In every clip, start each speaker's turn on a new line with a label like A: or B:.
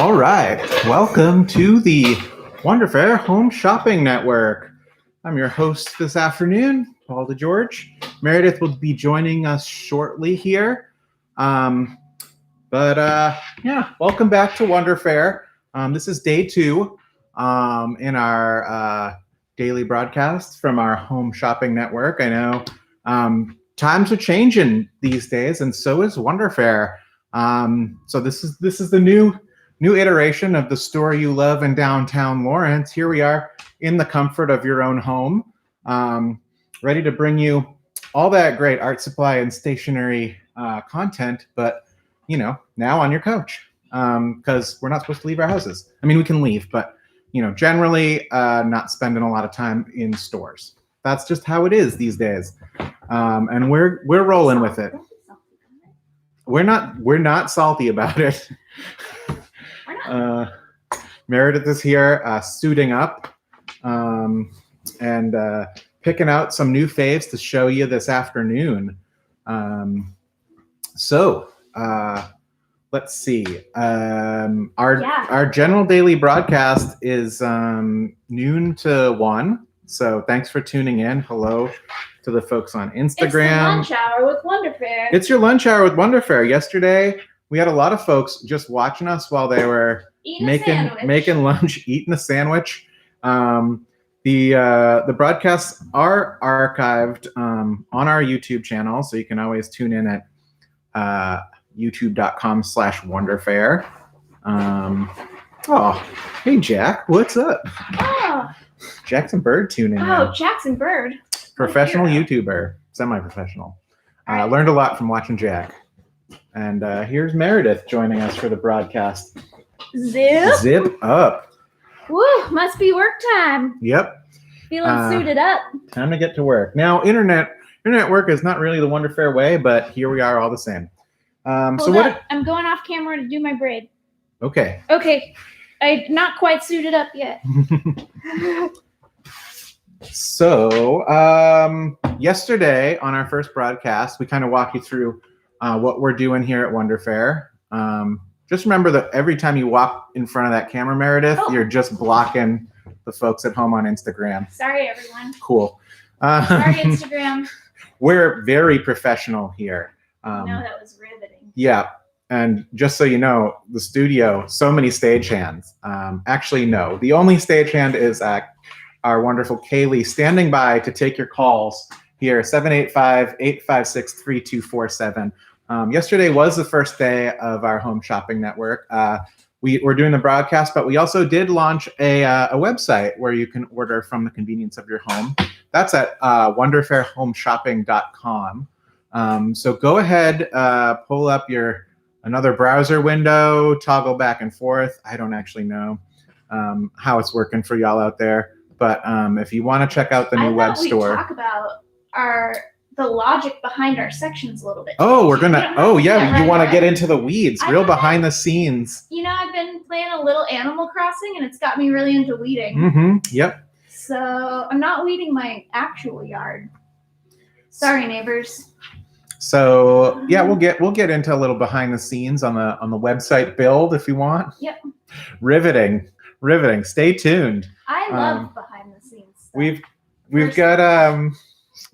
A: All right, welcome to the Wonderfair Home Shopping Network. I'm your host this afternoon, Paul DeGeorge. Meredith will be joining us shortly here. Welcome back to Wonderfair. This is day 2 in our daily broadcast from our Home Shopping Network. I know times are changing these days, and so is Wonderfair. So this is the new iteration of the store you love in downtown Lawrence. Here we are in the comfort of your own home, ready to bring you all that great art supply and stationery content, but now on your couch, because we're not supposed to leave our houses. I mean, we can leave, but generally not spending a lot of time in stores. That's just how it is these days, and we're rolling with it. We're not salty about it. Meredith is here suiting up and picking out some new faves to show you this afternoon. Let's see. Our general daily broadcast is noon to 1. So thanks for tuning in. Hello to the folks on Instagram.
B: It's the lunch hour with Wonderfair.
A: It's your lunch hour with Wonderfair. Yesterday, we had a lot of folks just watching us while they were making lunch, eating a sandwich. The broadcasts are archived on our YouTube channel, so you can always tune in at youtube.com/Wonderfair. Hey Jack, what's up?
B: Oh,
A: Jackson Bird tuning in.
B: Oh, Jackson Bird.
A: Professional YouTuber, semi-professional. Learned a lot from watching Jack. And here's Meredith joining us for the broadcast. Zip up.
B: Woo, must be work time.
A: Yep.
B: Feeling suited up.
A: Time to get to work. Now, internet work is not really the Wonderfair way, but here we are all the same.
B: I'm going off camera to do my braid.
A: Okay.
B: I'm not quite suited up yet.
A: So, yesterday on our first broadcast, we kind of walked you through what we're doing here at Wonderfair. Just remember that every time you walk in front of that camera, Meredith, you're just blocking the folks at home on Instagram.
B: Sorry, everyone.
A: Cool.
B: Sorry, Instagram.
A: We're very professional here.
B: No, that was riveting.
A: Yeah. And just so you know, the studio, so many stagehands. Actually, no. The only stagehand is our wonderful Kaylee standing by to take your calls here, 785-856-3247. Yesterday was the first day of our Home Shopping Network. We're doing the broadcast, but we also did launch a website where you can order from the convenience of your home. That's at wonderfairhomeshopping.com. So go ahead, pull up another browser window, toggle back and forth. I don't actually know how it's working for y'all out there, but if you want to check out the new web store.
B: Talk about the logic behind our sections a little bit.
A: Oh, we're gonna. You want to get into the weeds, real behind the scenes.
B: I've been playing a little Animal Crossing, and it's got me really into weeding.
A: Mm-hmm. Yep.
B: So I'm not weeding my actual yard. Sorry, neighbors.
A: So yeah, we'll get into a little behind the scenes on the website build if you want.
B: Yep.
A: Riveting. Stay tuned.
B: I love behind the scenes stuff.
A: We've got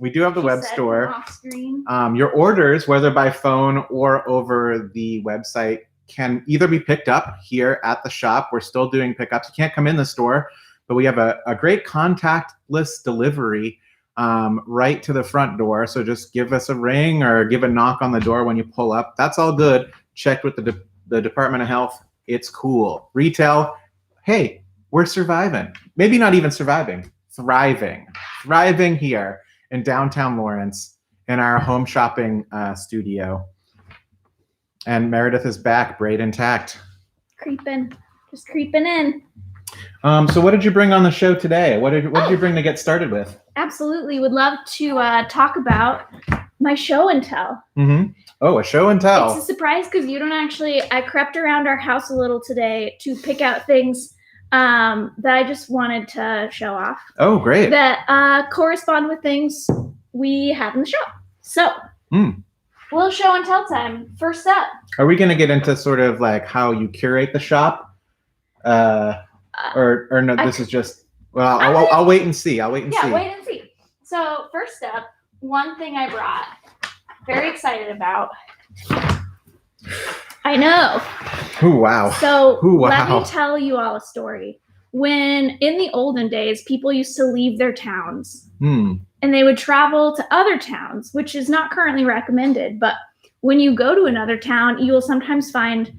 A: we do have the web store.
B: Off screen.
A: Your orders, whether by phone or over the website, can either be picked up here at the shop. We're still doing pickups. You can't come in the store, but we have a great contactless delivery right to the front door. So just give us a ring or give a knock on the door when you pull up. That's all good. Checked with the Department of Health. It's cool. Retail, hey, we're surviving. Maybe not even surviving. Thriving here in downtown Lawrence in our home shopping studio. And Meredith is back, braid intact.
B: Just creeping in.
A: So what did you bring on the show today? What did you bring to get started with?
B: Absolutely. Would love to talk about my show and tell.
A: Mm-hmm. Oh, a show and tell.
B: It's a surprise because I crept around our house a little today to pick out things that I just wanted to show off.
A: Oh, great.
B: That correspond with things we have in the shop. So, little show and tell time. First up.
A: Are we going to get into sort of like how you curate the shop? Or no, this is just, well, I'll wait and see. I'll wait and see.
B: Yeah, wait and see. So first up, one thing I brought, very excited about. I know.
A: Ooh, wow.
B: So
A: Ooh, wow.
B: Let me tell you all a story. When in the olden days, people used to leave their towns and they would travel to other towns, which is not currently recommended. But when you go to another town, you will sometimes find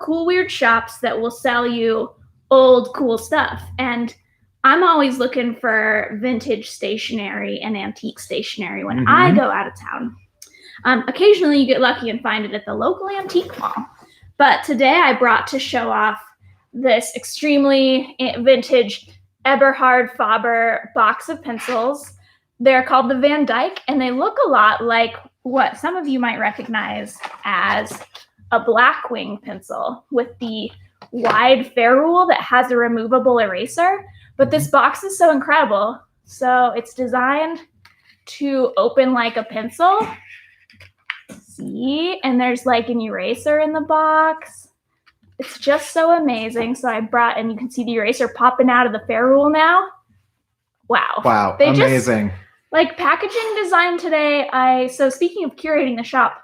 B: cool, weird shops that will sell you old, cool stuff. And I'm always looking for vintage stationery and antique stationery when I go out of town. Occasionally you get lucky and find it at the local antique mall. But today I brought to show off this extremely vintage Eberhard Faber box of pencils. They're called the Van Dyke, and they look a lot like what some of you might recognize as a Blackwing pencil with the wide ferrule that has a removable eraser. But this box is so incredible. So it's designed to open like a pencil. See, and there's like an eraser in the box. It's just so amazing. So I brought, and you can see the eraser popping out of the ferrule now. Wow.
A: Wow, amazing.
B: Like packaging design today, so speaking of curating the shop,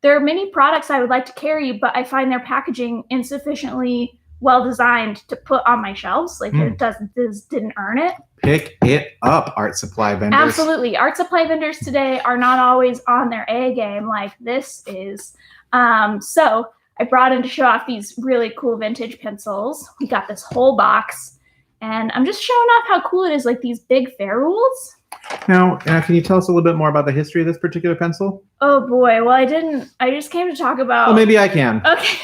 B: there are many products I would like to carry, but I find their packaging insufficiently well designed to put on my shelves. Like it didn't earn it.
A: Pick it up, art supply vendors.
B: Absolutely. Art supply vendors today are not always on their A game like this is. So I brought in to show off these really cool vintage pencils. We got this whole box, and I'm just showing off how cool it is, like these big ferrules.
A: Now, can you tell us a little bit more about the history of this particular pencil?
B: Oh boy, well I just came to talk about.
A: Well, maybe I can.
B: Okay.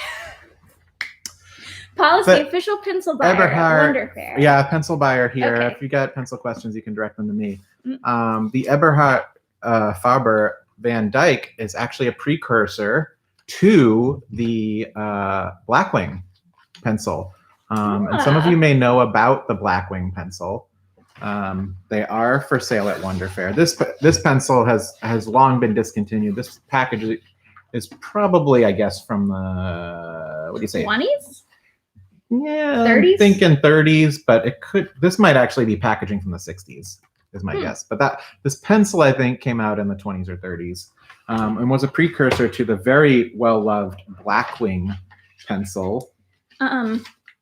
B: Paul is the official pencil buyer at Wonder Fair.
A: Yeah, pencil buyer here.
B: Okay.
A: If you got pencil questions, you can direct them to me. The Eberhard Faber Van Dyke is actually a precursor to the Blackwing pencil. And some of you may know about the Blackwing pencil. They are for sale at Wonder Fair. This pencil has long been discontinued. This package is probably, I guess, from the, what do you say?
B: 20s?
A: Yeah,
B: 30s?
A: I'm thinking 30s, but this might actually be packaging from the 60s, is my guess. But this pencil, I think, came out in the 20s or 30s, and was a precursor to the very well-loved Blackwing pencil.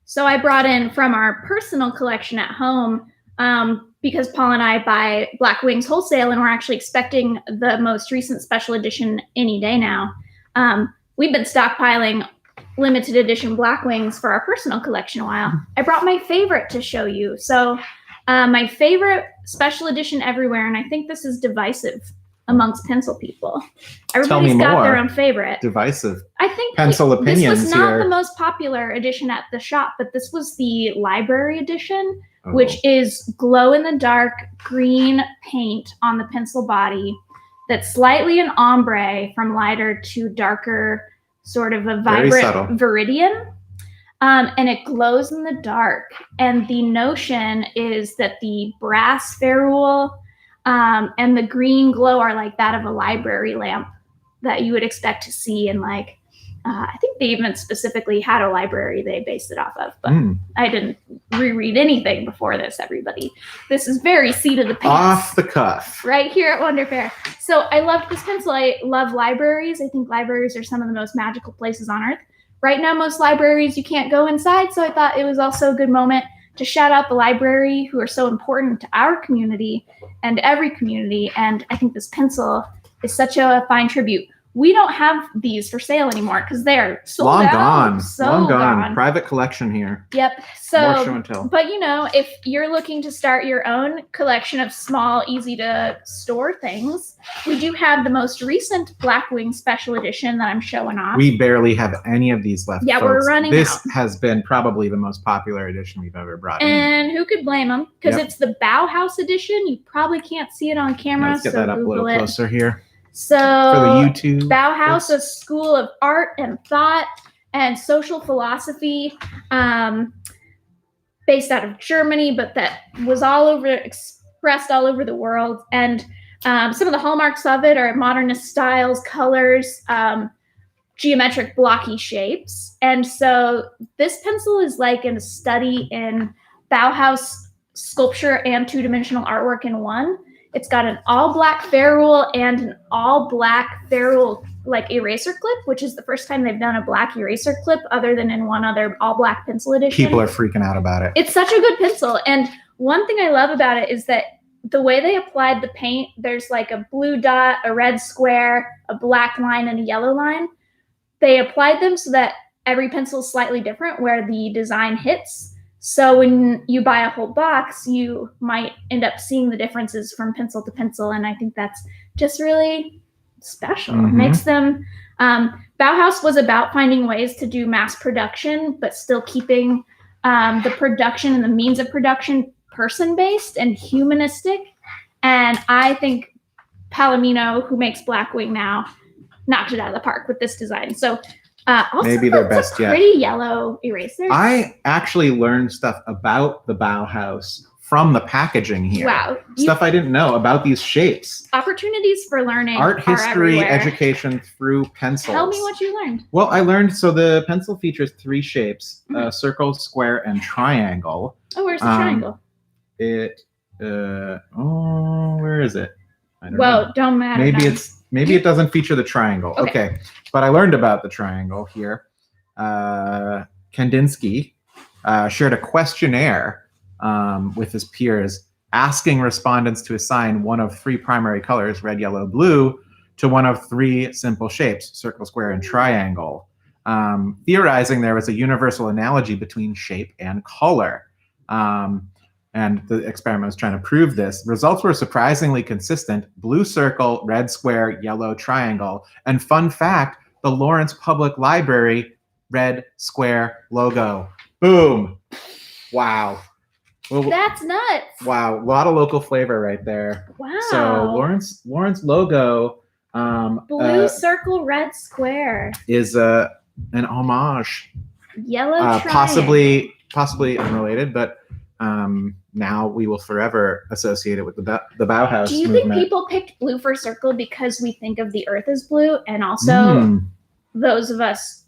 B: So I brought in from our personal collection at home, because Paul and I buy Blackwings wholesale, and we're actually expecting the most recent special edition any day now. We've been stockpiling limited edition Blackwings for our personal collection a while. I brought my favorite to show you. So my favorite special edition everywhere, and I think this is divisive amongst pencil people. Everybody's got their own favorite.
A: Divisive.
B: I think
A: pencil opinions
B: this was not
A: here.
B: the most popular edition at the shop, but this was the library edition, which is glow-in-the-dark green paint on the pencil body that's slightly an ombre from lighter to darker, sort of a vibrant viridian. And it glows in the dark. And the notion is that the brass ferrule and the green glow are like that of a library lamp that you would expect to see in like, I think they even specifically had a library they based it off of, but I didn't reread anything before this, everybody. This is very seat of the pants.
A: Off the cuff.
B: Right here at Wonder Fair. So I loved this pencil. I love libraries. I think libraries are some of the most magical places on earth. Right now, most libraries, you can't go inside, so I thought it was also a good moment to shout out the library, who are so important to our community and every community, and I think this pencil is such a fine tribute. We don't have these for sale anymore because they're sold
A: long
B: out.
A: Gone.
B: So
A: long gone. Private collection here.
B: Yep.
A: More show and tell.
B: But you know, if you're looking to start your own collection of small, easy to store things, we do have the most recent Blackwing special edition that I'm showing off.
A: We barely have any of these left.
B: Yeah,
A: folks.
B: we're running
A: This
B: out.
A: Has been probably the most popular edition we've ever brought in.
B: And who could blame them? Because it's the Bauhaus edition. You probably can't see it on camera.
A: Let's get that up a little closer here.
B: So
A: for the YouTube.
B: Bauhaus, a school of art and thought and social philosophy, based out of Germany, but that was expressed all over the world. And some of the hallmarks of it are modernist styles, colors, geometric blocky shapes. And so this pencil is like a study in Bauhaus sculpture and two-dimensional artwork in one. It's got an all-black ferrule and an all-black ferrule like eraser clip, which is the first time they've done a black eraser clip other than in one other all-black pencil edition.
A: People are freaking out about it.
B: It's such a good pencil. And one thing I love about it is that the way they applied the paint, there's like a blue dot, a red square, a black line, and a yellow line. They applied them so that every pencil is slightly different where the design hits. So when you buy a whole box, you might end up seeing the differences from pencil to pencil. And I think that's just really special. It makes them, Bauhaus was about finding ways to do mass production, but still keeping the production and the means of production person-based and humanistic. And I think Palomino, who makes Blackwing now, knocked it out of the park with this design. So also
A: maybe their best yet.
B: Pretty yellow erasers.
A: I actually learned stuff about the Bauhaus from the packaging here.
B: Wow.
A: Stuff I didn't know about these shapes.
B: Opportunities for learning.
A: Art history,
B: everywhere.
A: Education through pencils.
B: Tell me what you learned.
A: Well, I learned, so the pencil features 3 shapes, circle, square, and triangle.
B: Oh, where's the triangle?
A: Where is it? I don't know.
B: Don't matter.
A: Maybe it doesn't feature the triangle. Okay. But I learned about the triangle here. Kandinsky shared a questionnaire with his peers asking respondents to assign one of 3 primary colors, red, yellow, blue, to one of 3 simple shapes, circle, square, and triangle, theorizing there was a universal analogy between shape and color. And the experiment was trying to prove this. Results were surprisingly consistent. Blue circle, red square, yellow triangle. And fun fact, the Lawrence Public Library red square logo. Boom. Wow. Well,
B: that's nuts.
A: Wow. A lot of local flavor right there.
B: Wow.
A: So Lawrence logo.
B: Blue circle, red square.
A: Is an homage.
B: Yellow
A: triangle. Possibly unrelated, but now we will forever associate it with the Bauhaus
B: Do you
A: movement.
B: think people picked blue for circle because we think of the earth as blue, and also those of us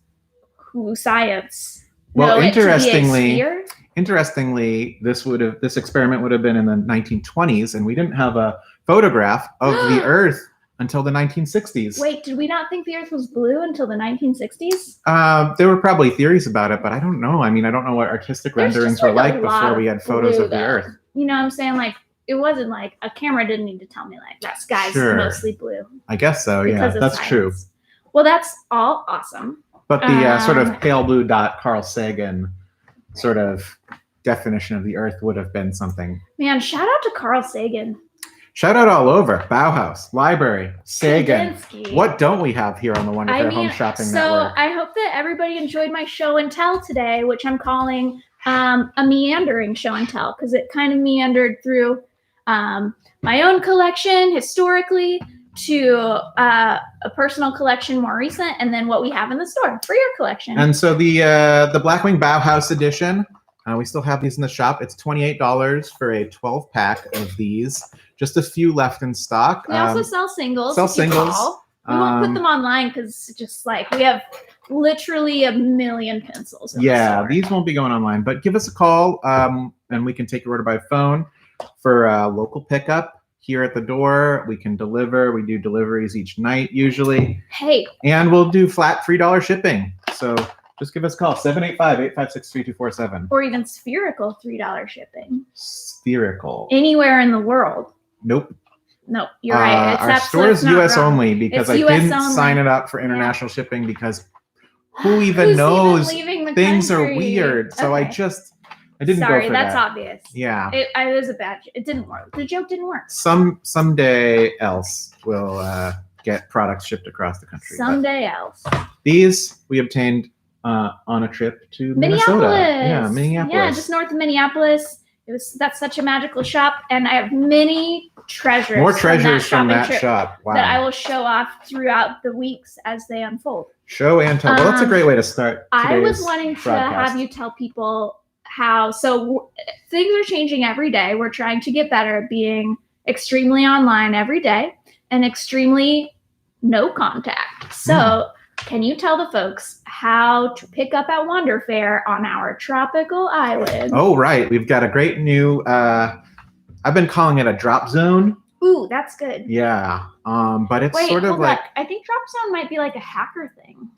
B: who science know
A: interestingly,
B: it to be a sphere?
A: Interestingly, this experiment would have been in the 1920s, and we didn't have a photograph of the earth until the 1960s.
B: Wait, did we not think the earth was blue until the 1960s?
A: There were probably theories about it, but I don't know. I mean, I don't know what artistic renderings were like before we had photos of the earth.
B: You know what I'm saying? Like, it wasn't like a camera didn't need to tell me like that sky's mostly blue.
A: I guess so, yeah. That's true.
B: Well, that's all awesome.
A: But the sort of pale blue dot Carl Sagan sort of definition of the earth would have been something.
B: Man, shout out to Carl Sagan.
A: Shout out all over. Bauhaus, Library, Sagan.
B: Kandinsky.
A: What don't we have here on the Wonder Fair Home Shopping Network?
B: So I hope that everybody enjoyed my show and tell today, which I'm calling a meandering show and tell, because it kind of meandered through my own collection historically to a personal collection more recent, and then what we have in the store for your collection.
A: And so the Blackwing Bauhaus edition, we still have these in the shop. It's $28 for a 12-pack of these. Just a few left in stock.
B: We also sell singles.
A: Sell singles.
B: We won't put them online because just like we have literally a million pencils.
A: Yeah, these won't be going online, but give us a call and we can take your order by phone for local pickup here at the door. We can deliver. We do deliveries each night usually.
B: Hey.
A: And we'll do flat $3 shipping. So just give us a call, 785-856-3247.
B: Or even spherical $3 shipping.
A: Spherical.
B: Anywhere in the world.
A: Nope.
B: No, you're right.
A: Our store is US only because I didn't sign it up for international shipping because who even knows? Things are weird. So I didn't go for that.
B: Sorry, that's obvious.
A: Yeah.
B: It was a bad joke. It didn't work. The joke didn't work.
A: Someday else we'll get products shipped across the country.
B: Someday else.
A: These we obtained on a trip to Minnesota. Yeah, Minneapolis.
B: Yeah, just north of Minneapolis. That's such a magical shop, and I have many treasures.
A: More treasures from that shop. Wow.
B: That I will show off throughout the weeks as they unfold.
A: Show and tell. Well, that's a great way to start.
B: I was wanting to have you tell people how. So things are changing every day. We're trying to get better at being extremely online every day and extremely no contact. So Can you tell the folks how to pick up at Wonder Fair on our tropical island?
A: Oh, right. We've got a great new, I've been calling it a drop zone.
B: Ooh, that's good.
A: Yeah. But it's
B: Wait,
A: sort of
B: hold
A: like,
B: up. I think drop zone might be like a hacker thing.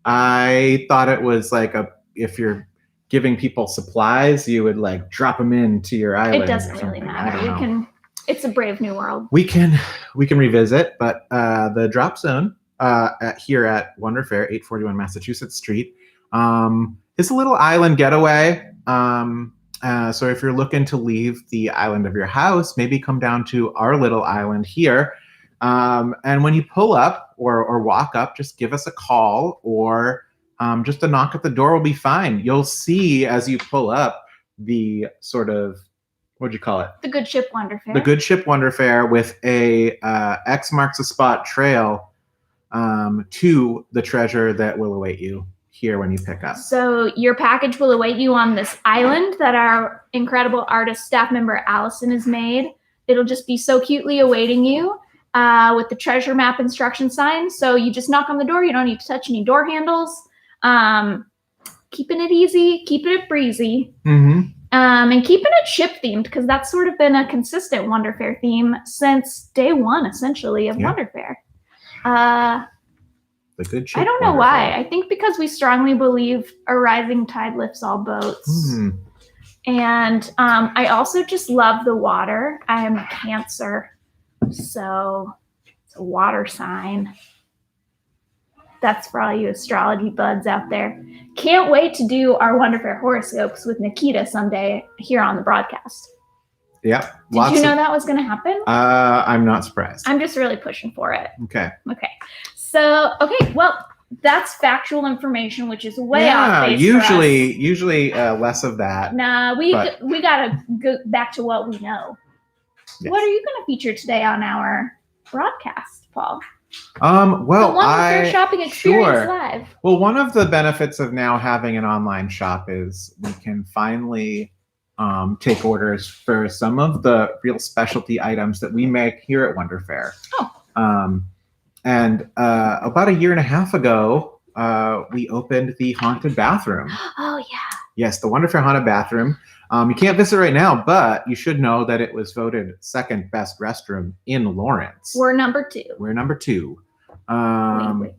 A: I thought it was like if you're giving people supplies, you would like drop them into your island.
B: It doesn't really matter. It's a brave new world.
A: We can revisit, but the drop zone here at Wonder Fair, 841 Massachusetts Street, is a little island getaway. So if you're looking to leave the island of your house, maybe come down to our little island here. And when you pull up or walk up, just give us a call, or just a knock at the door will be fine. You'll see as you pull up the sort of, what'd you call it?
B: The Good Ship Wonder Fair.
A: The Good Ship Wonder Fair with a X marks the spot trail to the treasure that will await you here when you pick up.
B: So your package will await you on this island that our incredible artist staff member Allison has made. It'll just be so cutely awaiting you with the treasure map instruction sign. So you just knock on the door. You don't need to touch any door handles. Keeping it easy, keeping it breezy.
A: Mm-hmm.
B: And keeping it ship themed, because that's sort of been a consistent Wonder Fair theme since day one, essentially, of Wonder Fair.
A: The Good Ship
B: I don't know
A: Wonder
B: why.
A: Fair.
B: I think because we strongly believe a rising tide lifts all boats.
A: Mm.
B: And I also just love the water. I am a Cancer, so it's a water sign. That's for all you astrology buds out there. Can't wait to do our Wonder Fair horoscopes with Nikita someday here on the broadcast.
A: Yep.
B: Did you know that was going to happen?
A: I'm not surprised.
B: I'm just really pushing for it.
A: Okay.
B: So, well, that's factual information, which is way off base
A: usually less of that.
B: Nah, we gotta go back to what we know.
A: Yes.
B: What are you going to feature today on our broadcast, Paul?
A: Well,
B: the Wonder Fair shopping experience live.
A: Well, one of the benefits of now having an online shop is we can finally take orders for some of the real specialty items that we make here at Wonder Fair. And about a year and a half ago, we opened the haunted bathroom.
B: Oh, yeah.
A: Yes, the Wonder Fair haunted bathroom. You can't visit right now, but you should know that it was voted second best restroom in Lawrence.
B: We're number 2.
A: We're number 2.
B: Wait.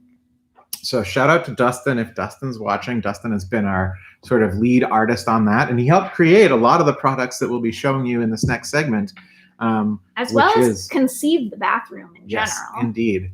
A: So shout out to Dustin. If Dustin's watching, Dustin has been our sort of lead artist on that. And he helped create a lot of the products that we'll be showing you in this next segment.
B: As well as conceive the bathroom in general.
A: Yes, indeed.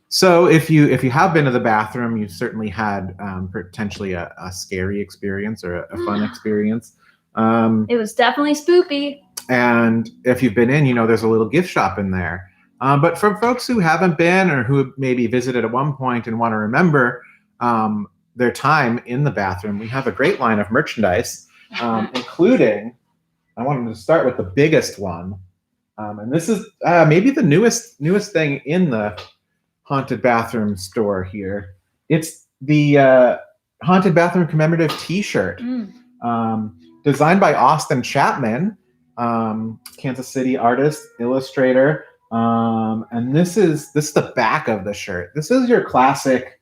A: So if you have been to the bathroom, you've certainly had potentially a scary experience or a fun experience.
B: It was definitely spoopy.
A: And if you've been in, there's a little gift shop in there. But for folks who haven't been or who maybe visited at one point and want to remember their time in the bathroom, we have a great line of merchandise, including, I wanted to start with the biggest one. And this is maybe the newest thing in the haunted bathroom store here. It's the haunted bathroom commemorative T-shirt, designed by Austin Chapman, Kansas City artist, illustrator. And this is the back of the shirt. This is your classic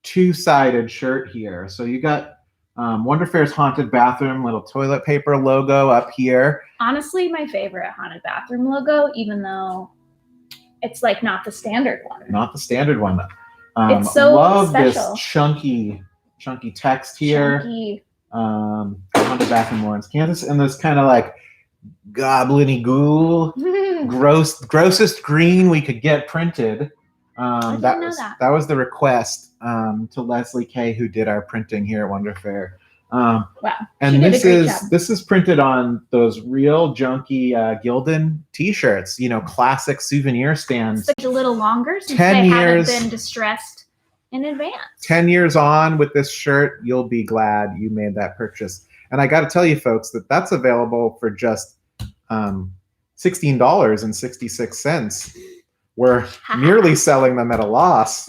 A: two-sided shirt here. So you got Wonder Fair's haunted bathroom, little toilet paper logo up here.
B: Honestly, my favorite haunted bathroom logo, even though it's like not the standard one.
A: Not the standard one.
B: It's so
A: love
B: special.
A: This chunky text here. Haunted bathroom, Lawrence, Kansas, and this kind of like goblin-y ghoul, grossest green we could get printed. That was the request to Leslie Kay, who did our printing here at Wonder Fair.
B: Wow.
A: And this is printed on those real junky Gildan T-shirts, classic souvenir stands.
B: Such a little longer since
A: 10
B: they
A: years,
B: haven't been distressed in advance.
A: 10 years on with this shirt, you'll be glad you made that purchase. And I got to tell you, folks, that's available for just $16.66. We're nearly selling them at a loss.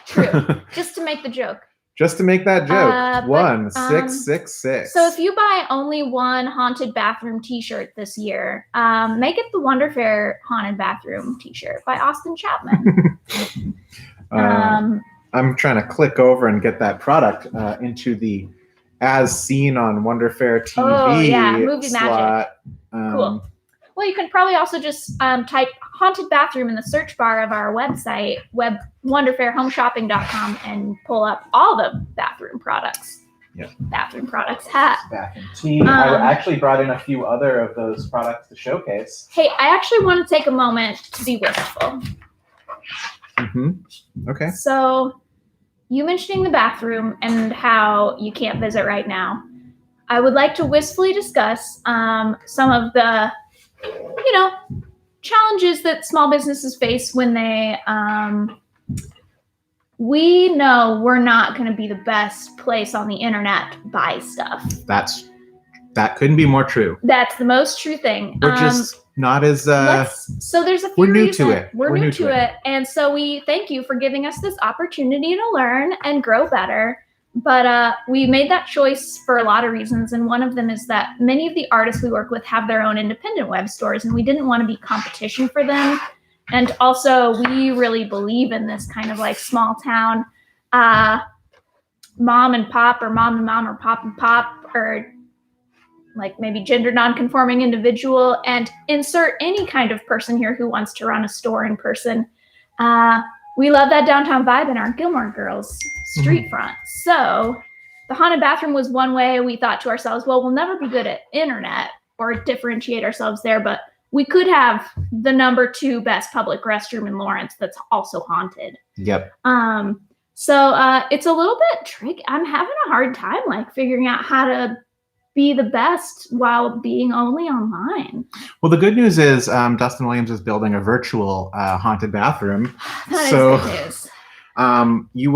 B: True. Just to make the joke.
A: Just to make that joke. 1666.
B: So if you buy only one haunted bathroom T-shirt this year, make it the Wonder Fair haunted bathroom T-shirt by Austin Chapman.
A: I'm trying to click over and get that product into the as seen on Wonder Fair TV
B: Oh, yeah, movie
A: slot.
B: magic. Cool. Well, you can probably also just type haunted bathroom in the search bar of our website, wonderfairhomeshopping.com, and pull up all the bathroom products.
A: Yep.
B: Bathroom products hat.
A: Bath and tea. I actually brought in a few other of those products to showcase.
B: Hey, I actually want to take a moment to be wistful.
A: Okay.
B: So, you mentioning the bathroom and how you can't visit right now. I would like to wistfully discuss some of the, challenges that small businesses face when they, we know we're not going to be the best place on the internet to buy stuff.
A: That couldn't be more true.
B: That's the most true thing.
A: We're just not as
B: so there's a few
A: we're new
B: reasons.
A: to it.
B: We're new to it. And so we thank you for giving us this opportunity to learn and grow better. But we made that choice for a lot of reasons. And one of them is that many of the artists we work with have their own independent web stores, and we didn't want to be competition for them. And also, we really believe in this kind of like small town mom and pop, or mom and mom, or pop and pop, or like maybe gender non-conforming individual, and insert any kind of person here who wants to run a store in person. We love that downtown vibe in our Gilmore Girls street front. So the haunted bathroom was one way. We thought to ourselves, well, we'll never be good at internet or differentiate ourselves there, but we could have the number 2 best public restroom in Lawrence that's also haunted.
A: Yep.
B: So it's a little bit tricky. I'm having a hard time like figuring out how to be the best while being only online.
A: Well, the good news is Dustin Williams is building a virtual haunted bathroom.
B: That is good news.
A: You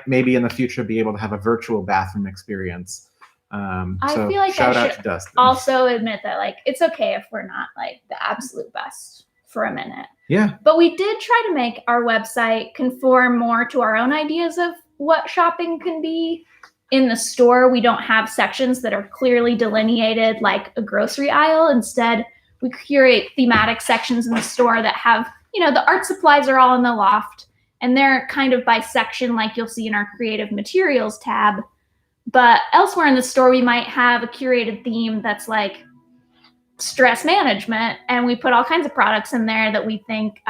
A: maybe in the future be able to have a virtual bathroom experience.
B: I feel like
A: shout
B: I
A: out
B: should
A: to Dustin.
B: Also admit that like it's okay if we're not like the absolute best for a minute.
A: Yeah.
B: But we did try to make our website conform more to our own ideas of what shopping can be. In the store, we don't have sections that are clearly delineated like a grocery aisle. Instead, we curate thematic sections in the store that have, the art supplies are all in the loft, and they're kind of by section like you'll see in our creative materials tab. But elsewhere in the store, we might have a curated theme that's like stress management, and we put all kinds of products in there that we think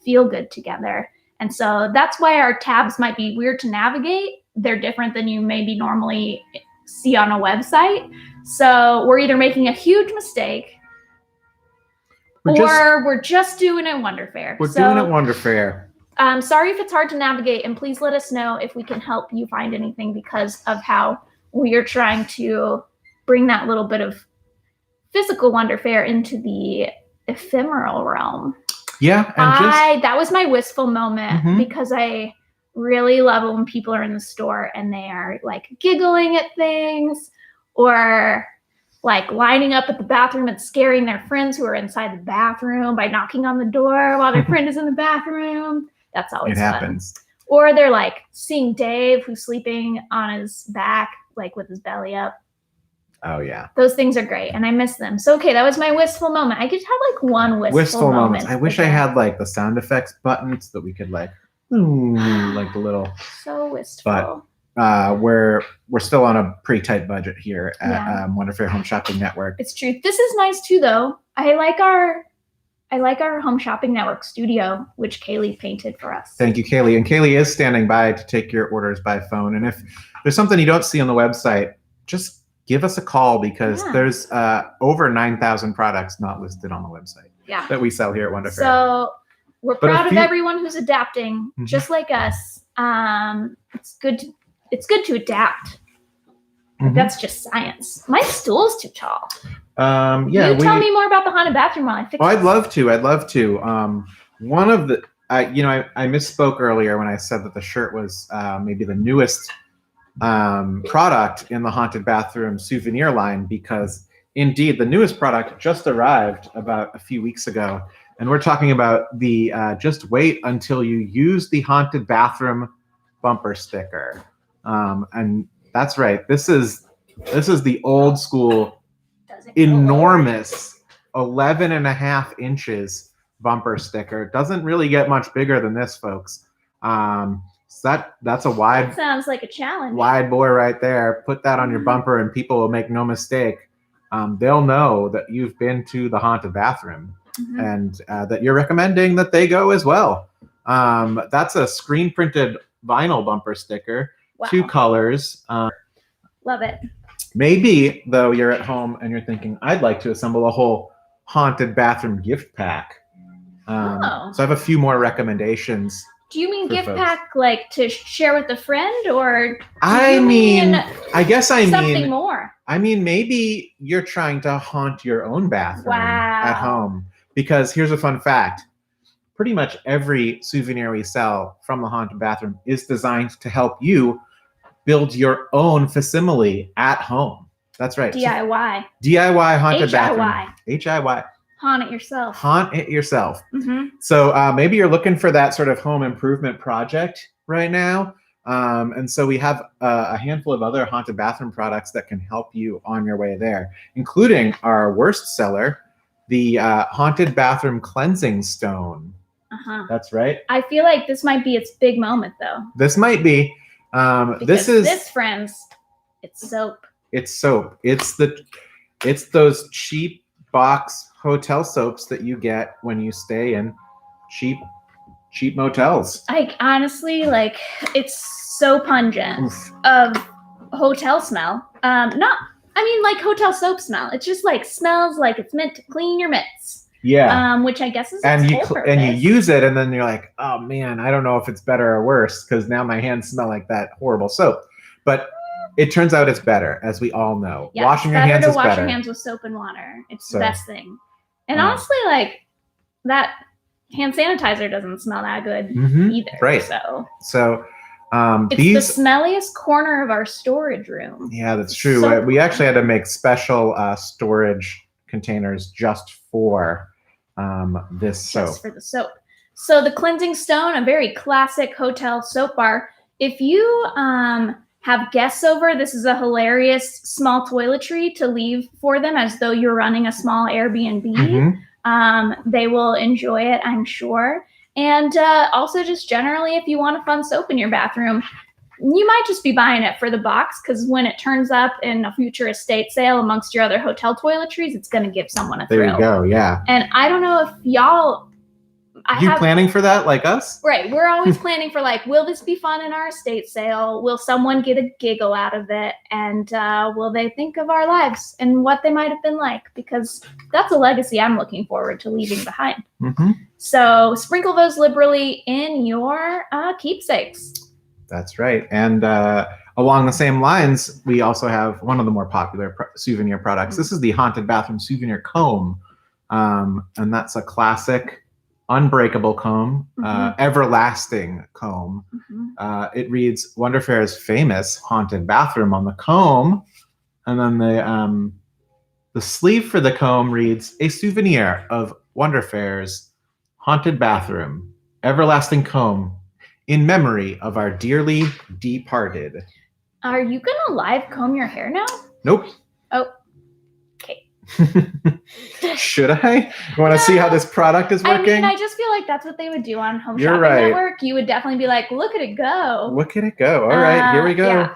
B: feel good together. And so that's why our tabs might be weird to navigate. They're different than you maybe normally see on a website. So we're either making a huge mistake we're just doing it Wonder Fair.
A: We're doing it Wonder Fair.
B: Sorry if it's hard to navigate, and please let us know if we can help you find anything because of how we are trying to bring that little bit of physical Wonder Fair into the ephemeral realm.
A: Yeah. And
B: that was my wistful moment because I really love it when people are in the store and they are like giggling at things or like lining up at the bathroom and scaring their friends who are inside the bathroom by knocking on the door while their friend is in the bathroom. That's always fun. It happens. Or they're like seeing Dave who's sleeping on his back, like with his belly up.
A: Oh, yeah.
B: Those things are great, and I miss them. So, okay, that was my wistful moment. I could have like one wistful moment.
A: I wish I had like the sound effects button so that we could like, like the little.
B: So wistful.
A: But we're still on a pretty tight budget here at Wonder Fair Home Shopping Network.
B: It's true. This is nice too, though. I like our Home Shopping Network studio, which Kaylee painted for us.
A: Thank you, Kaylee. And Kaylee is standing by to take your orders by phone. And if there's something you don't see on the website, just give us a call because there's over 9,000 products not listed on the website that we sell here at Wonder Fair.
B: So we're proud of everyone who's adapting, just like us. It's good to adapt. That's just science. My stool's too tall. Tell me more about the haunted bathroom while I fix it.
A: I'd love to. One of the, I misspoke earlier when I said that the shirt was maybe the newest product in the haunted bathroom souvenir line, because indeed the newest product just arrived about a few weeks ago, and we're talking about the just wait until you use the haunted bathroom bumper sticker. And that's right, this is the old school enormous 11.5 inches bumper sticker. Doesn't really get much bigger than this, folks. So that's a
B: That
A: wide
B: sounds like a challenge.
A: boy right there. Put that on your bumper, and people will make no mistake. They'll know that you've been to the haunted bathroom, and that you're recommending that they go as well. That's a screen printed vinyl bumper sticker,
B: Wow.
A: 2 colors.
B: Love it.
A: Maybe though you're at home and you're thinking, I'd like to assemble a whole haunted bathroom gift pack. So I have a few more recommendations.
B: Do you mean gift pack like to share with a friend, or
A: I guess I mean
B: something more?
A: I mean, maybe you're trying to haunt your own bathroom at home. Because here's a fun fact. Pretty much every souvenir we sell from the haunted bathroom is designed to help you build your own facsimile at home. That's right.
B: DIY.
A: DIY haunted bathroom. HIY.
B: Haunt it yourself.
A: Haunt it yourself. So maybe you're looking for that sort of home improvement project right now. And so we have a handful of other haunted bathroom products that can help you on your way there, including our worst seller, the Haunted Bathroom Cleansing Stone. That's right.
B: I feel like this might be its big moment, though.
A: This might be. This,
B: friends, it's soap.
A: It's soap. It's those cheap box hotel soaps that you get when you stay in cheap motels.
B: Honestly, like, it's so pungent of hotel smell. Like hotel soap smell. It just like smells like it's meant to clean your mitts.
A: Yeah.
B: Which I guess is
A: and you use it, and then you're like, oh man, I don't know if it's better or worse because now my hands smell like that horrible soap. But it turns out it's better, as we all know.
B: Yeah,
A: washing your hands is better.
B: Wash your hands with soap and water. It's the best thing. And honestly, like, that hand sanitizer doesn't smell that good either.
A: Right. So it's
B: the smelliest corner of our storage room.
A: Yeah, that's true. We actually had to make special storage containers just for this soap.
B: Just for the soap. So the Cleansing Stone, a very classic hotel soap bar. If you have guests over, this is a hilarious small toiletry to leave for them as though you're running a small Airbnb. They will enjoy it, I'm sure. And also just generally, if you want a fun soap in your bathroom, you might just be buying it for the box, because when it turns up in a future estate sale amongst your other hotel toiletries, it's going to give someone a thrill.
A: There you go, yeah.
B: And I don't know if y'all...
A: planning for that like us?
B: Right. We're always planning for, like, will this be fun in our estate sale? Will someone get a giggle out of it? And will they think of our lives and what they might have been like? Because that's a legacy I'm looking forward to leaving behind. So sprinkle those liberally in your keepsakes.
A: That's right. And along the same lines, we also have one of the more popular souvenir products. This is the Haunted Bathroom Souvenir Comb. And that's a classic unbreakable comb, everlasting comb. It reads Wonderfair's famous haunted bathroom on the comb. And then the sleeve for the comb reads, a souvenir of Wonderfair's haunted bathroom, everlasting comb, in memory of our dearly departed.
B: Are you going to live comb your hair now?
A: Nope.
B: Oh, okay.
A: Should I? You want to see how this product is working?
B: I mean, I just feel like that's what they would do on Home Shopping Network. You would definitely be like, look at it go.
A: Look at it go. All right, here we go.
B: Yeah.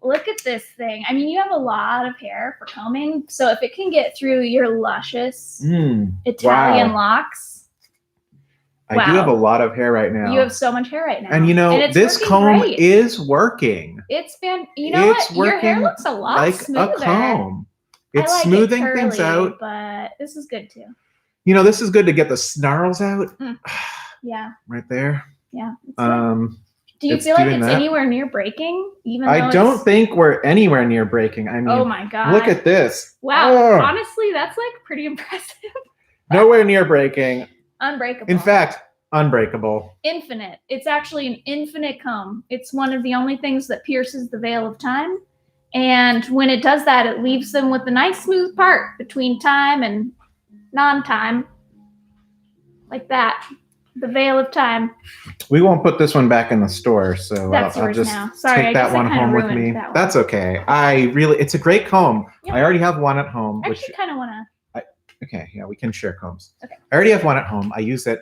B: Look at this thing. I mean, you have a lot of hair for combing. So if it can get through your luscious Italian locks.
A: I do have a lot of hair right now.
B: You have so much hair right now.
A: And this comb is working.
B: It's been, what? Your hair looks a lot
A: like
B: smoother.
A: A comb. It's like smoothing things out.
B: But this is good too.
A: This is good to get the snarls out.
B: Yeah.
A: Right there.
B: Yeah. Do you feel like it's anywhere near breaking?
A: I don't think we're anywhere near breaking. I mean,
B: oh my God.
A: Look at this.
B: Wow. Oh. Honestly, that's like pretty impressive.
A: Nowhere near breaking.
B: Unbreakable.
A: In fact, unbreakable.
B: Infinite. It's actually an infinite comb. It's one of the only things that pierces the veil of time. And when it does that, it leaves them with a nice smooth part between time and non-time. Like that. The veil of time.
A: We won't put this one back in the store, so I'll just take that one home with me. That's okay. It's a great comb. Yep. I already have one at home.
B: I actually kind of want to.
A: Okay, yeah, we can share combs.
B: Okay.
A: I already have one at home. I use it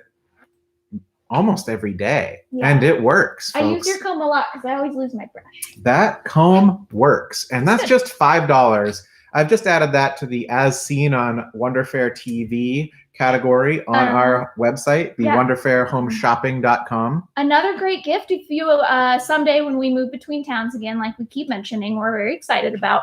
A: almost every day,
B: Yeah.
A: and it works, folks.
B: I use your comb a lot because I always lose my brush.
A: That comb works, and that's just $5. I've just added that to the As Seen on Wonderfair TV category on our website, thewonderfairhomeshopping.com.
B: Another great gift if you someday when we move between towns again, like we keep mentioning, we're very excited about.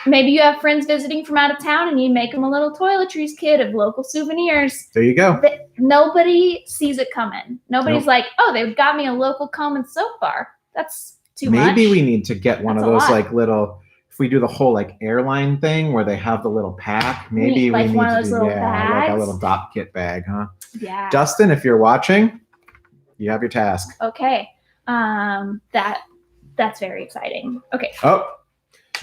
B: Maybe you have friends visiting from out of town and you make them a little toiletries kit of local souvenirs.
A: There you go.
B: Nobody sees it coming. Nobody's like, oh, they've got me a local comb and soap bar. That's too much.
A: Maybe we need to get one of those like little, if we do the whole like airline thing where they have the little pack, maybe we need
B: one of
A: to
B: those
A: do
B: little bags.
A: like a little dock kit bag, huh?
B: Yeah.
A: Dustin, if you're watching, you have your task.
B: Okay. That's very exciting. Okay.
A: Oh.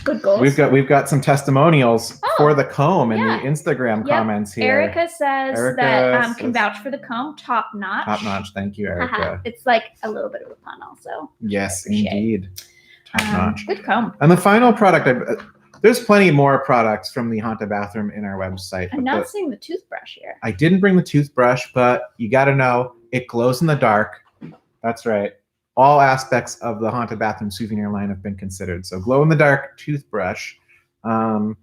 B: Good goals.
A: We've got some testimonials for the comb in the Instagram comments here.
B: Erica says that can vouch for the comb. Top notch.
A: Top notch. Thank you, Erica.
B: It's like a little bit of a pun also.
A: Yes, indeed. Top notch.
B: Good comb.
A: And the final product, there's plenty more products from the Haunted Bathroom in our website.
B: I'm not seeing the toothbrush here.
A: I didn't bring the toothbrush, but you got to know it glows in the dark. That's right. All aspects of the Haunted Bathroom souvenir line have been considered. So glow-in-the-dark toothbrush. And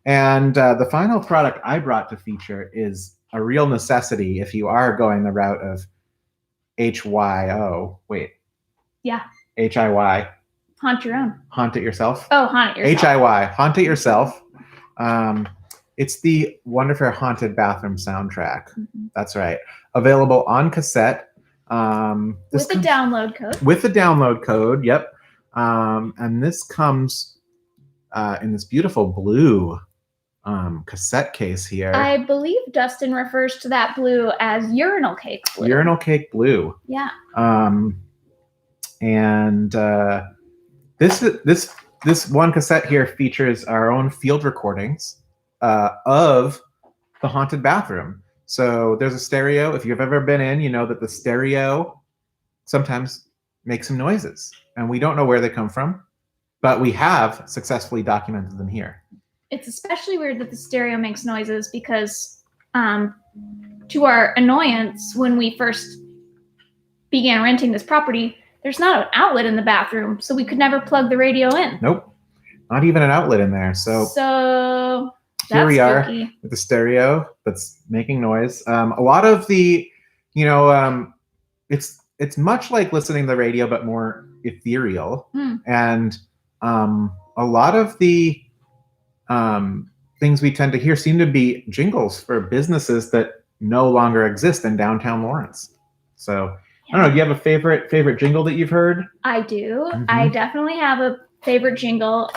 A: the final product I brought to feature is a real necessity if you are going the route of HYO. Wait.
B: Yeah.
A: HIY.
B: Haunt your own.
A: Haunt it yourself.
B: Oh, haunt it yourself.
A: HIY. Haunt it yourself. It's the Wonderfair Haunted Bathroom soundtrack. That's right. Available on cassette.
B: With the download code.
A: With the download code, yep. And this comes in this beautiful blue cassette case here. I
B: believe Dustin refers to that blue as urinal cake blue.
A: Urinal cake blue.
B: Yeah.
A: And this one cassette here features our own field recordings of the Haunted Bathroom. So there's a stereo. If you've ever been in, you know that the stereo sometimes makes some noises. And we don't know where they come from, but we have successfully documented them here.
B: It's especially weird that the stereo makes noises because to our annoyance, when we first began renting this property, there's not an outlet in the bathroom, so we could never plug the radio in. Nope.
A: Not even an outlet in there. So here we are with the stereo that's making noise. A lot of the, it's much like listening to the radio, but more ethereal. And a lot of the things we tend to hear seem to be jingles for businesses that no longer exist in downtown Lawrence. So I don't know. Do you have a favorite jingle that you've heard?
B: I do. I definitely have a favorite jingle.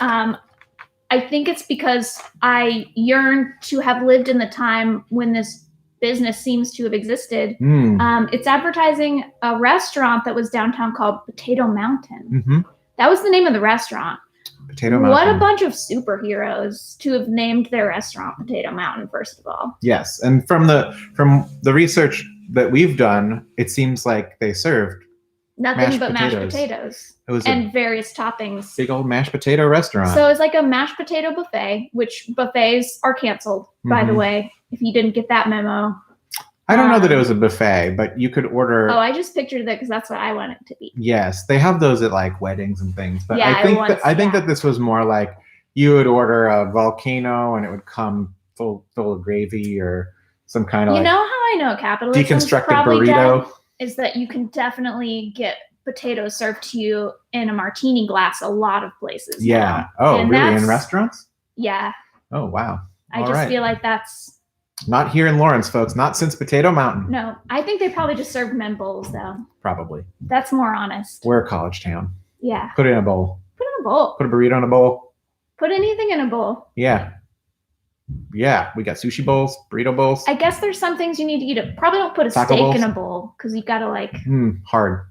B: I think it's because I yearn to have lived in the time when this business seems to have existed. It's advertising a restaurant that was downtown called Potato Mountain. That was the name of the restaurant.
A: Potato Mountain.
B: What a bunch of superheroes to have named their restaurant Potato Mountain, first of all.
A: Yes, and from the research that we've done, it seems like they served
B: nothing but mashed potatoes. It was and various toppings.
A: Big old mashed potato restaurant.
B: So it's like a mashed potato buffet, which buffets are canceled, by the way, if you didn't get that memo.
A: I don't know that it was a buffet, but you could order.
B: Oh, I just pictured that because that's what I want it to be.
A: Yes, they have those at like weddings and things. But yeah, I think that this was more like you would order a volcano and it would come full of gravy or some kind of.
B: You know how I know capitalism
A: deconstructed
B: probably
A: burrito
B: dead? Is that you can definitely get potatoes served to you in a martini glass a lot of places.
A: Yeah.
B: Now.
A: Oh, and really? In restaurants?
B: Yeah.
A: Oh, wow.
B: I just feel like that's
A: not here in Lawrence, folks. Not since Potato Mountain.
B: No, I think they probably just served men bowls, though.
A: Probably.
B: That's more honest.
A: We're a college town.
B: Yeah.
A: Put it in a bowl.
B: Put it in a bowl.
A: Put a burrito in a bowl.
B: Put anything in a bowl.
A: Yeah. Yeah, we got sushi bowls, burrito bowls.
B: I guess there's some things you need to eat. Probably don't put a
A: Taco
B: steak
A: bowls.
B: in a bowl because you gotta like.
A: Hard.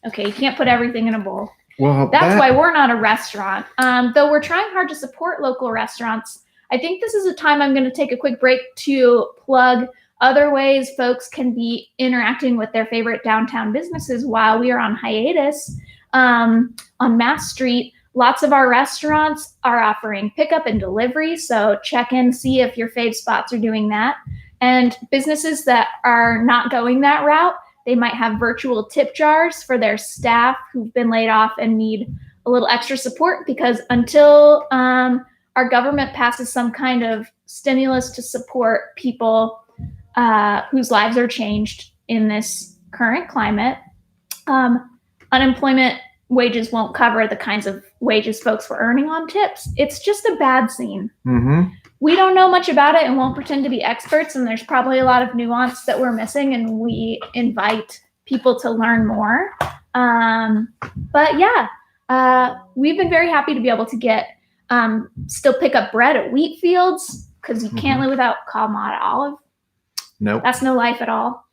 B: Okay, you can't put everything in a bowl.
A: Well,
B: that's why we're not a restaurant. Though we're trying hard to support local restaurants. I think this is a time I'm going to take a quick break to plug other ways folks can be interacting with their favorite downtown businesses while we are on hiatus. On Mass Street, lots of our restaurants are offering pickup and delivery, so check in, see if your fave spots are doing that. And businesses that are not going that route, They might have virtual tip jars for their staff who've been laid off and need a little extra support, because until our government passes some kind of stimulus to support people whose lives are changed in this current climate, unemployment wages won't cover the kinds of wages folks were earning on tips. It's just a bad scene.
A: Mm-hmm.
B: We don't know much about it and won't pretend to be experts, and there's probably a lot of nuance that we're missing, and we invite people to learn more. But yeah, we've been very happy to be able to get still pick up bread at wheat fields, because you can't live without Kalamata olive.
A: Nope.
B: That's no life at all.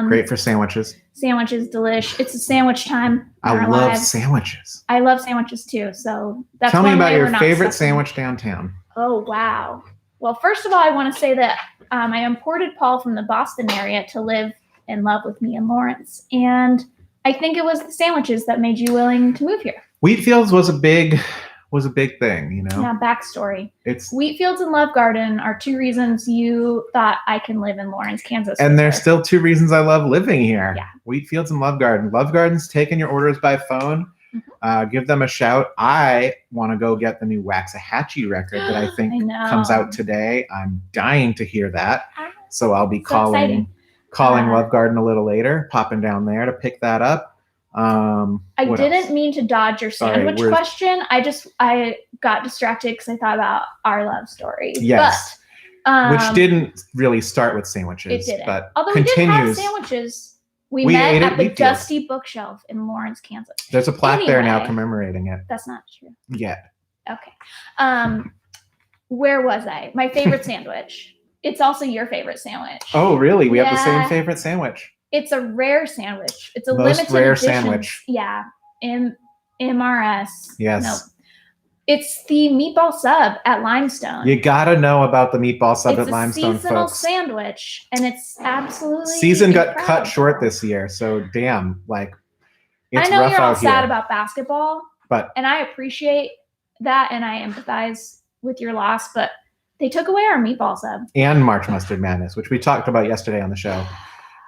A: Great for sandwiches.
B: Sandwiches, delish. It's a sandwich time.
A: I love sandwiches.
B: I love sandwiches too. So that's
A: Tell me
B: one
A: about
B: way
A: your
B: we're not
A: favorite
B: suffering.
A: sandwich downtown.
B: Oh, wow. Well, first of all, I want to say that I imported Paul from the Boston area to live in love with me in Lawrence. And I think it was the sandwiches that made you willing to move here.
A: Wheatfields was a big thing, you know?
B: Yeah, backstory.
A: It's
B: Wheatfields and Love Garden are two reasons you thought I can live in Lawrence, Kansas.
A: and there's still two reasons I love living here.
B: Yeah.
A: Wheatfields and Love Garden. Love Garden's taking your orders by phone. Give them a shout. I want to go get the new Waxahachie record that I think comes out today. I'm dying to hear that. So I'll be calling Love Garden a little later, popping down there to pick that up.
B: I didn't mean to dodge your sandwich question. I got distracted because I thought about our love story.
A: Yes.
B: But,
A: which didn't really start with sandwiches.
B: It didn't.
A: But
B: although
A: continues.
B: we did have sandwiches. We met at the Dusty Bookshelf in Lawrence, Kansas.
A: There's a plaque there now commemorating it.
B: That's not true.
A: Yet.
B: Okay. Where was I? My favorite sandwich. It's also your favorite sandwich.
A: Oh, really? We have the same favorite sandwich.
B: It's a rare sandwich. It's a
A: most
B: limited
A: rare
B: edition,
A: sandwich.
B: Yeah. MRS.
A: Yes.
B: No. It's the meatball sub at Limestone.
A: You gotta know about the meatball sub at Limestone,
B: it's a seasonal
A: folks.
B: sandwich, and it's absolutely
A: Season got
B: incredible.
A: cut short this year, so damn, like it's
B: I know
A: rough
B: you're all
A: out
B: sad
A: here.
B: about basketball,
A: and
B: I appreciate that, and I empathize with your loss, but they took away our meatball sub
A: and March Mustard Madness, which we talked about yesterday on the show.